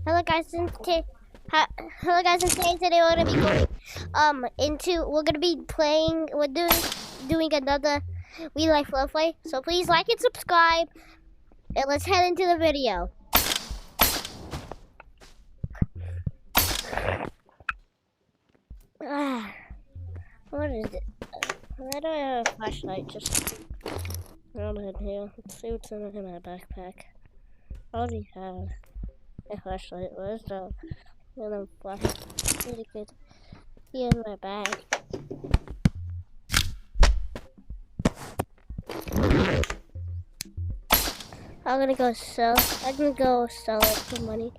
Hello guys, and today today we're gonna be going we're gonna be playing. We're doing another We Life Love Play. So please like and subscribe, and let's head into the video. What is it? Why do I have a flashlight just around in here? Let's see what's in my backpack. I already have a flashlight. Where's the little flashlight? Really good. Here in my bag. I'm gonna go sell it for money.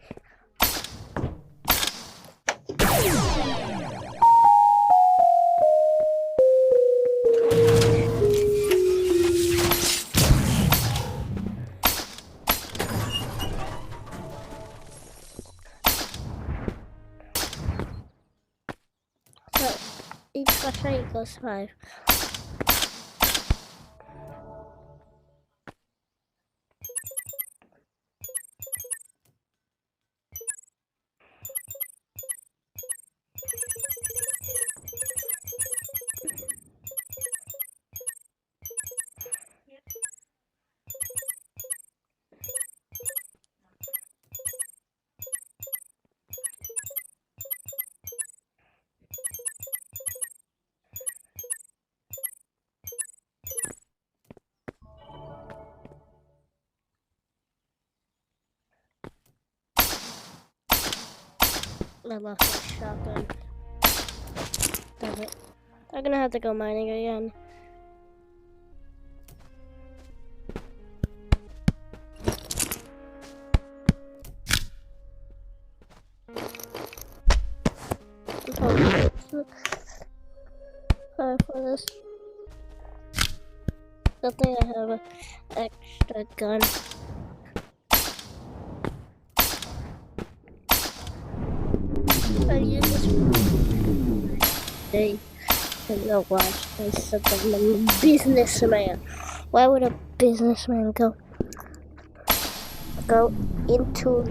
So each flashlight goes 5. I lost my shotgun. Damn it. I'm gonna have to go mining again. Sorry for this. Good thing I have an extra gun. I use this day. You know why? I said I'm a businessman. Why would a businessman go into?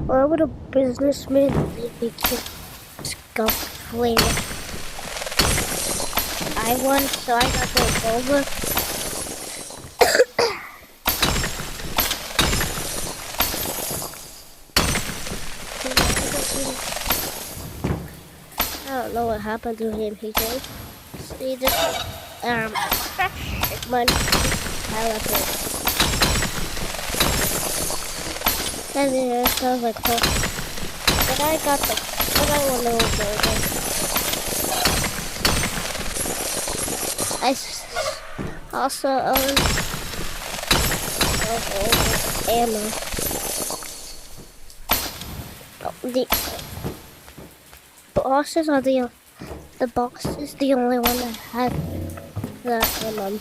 Why would a businessman really just go flavor? I won, so I got to go over. I don't know what happened to him. He just money teleport. And then it sounds like that. But I got I want to go. I also own ammo. The boss is the only one that had the ammo.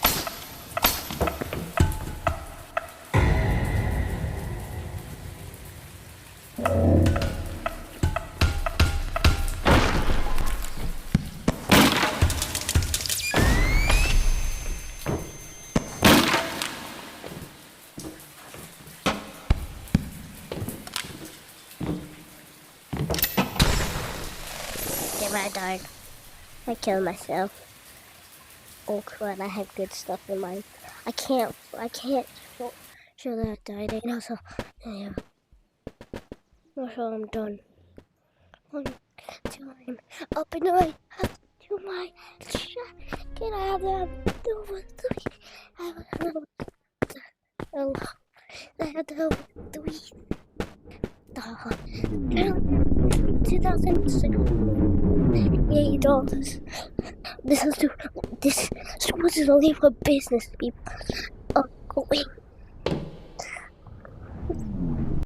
I died. I killed myself. Oh crap, I have good stuff in mine. I can't show that I died. And also, yeah. Also, I'm done. 1, 2, I'm up and I have to my shot. Can I have that? 2, 3. I have to 3. $2,080. This was only for business people. Oh, wait.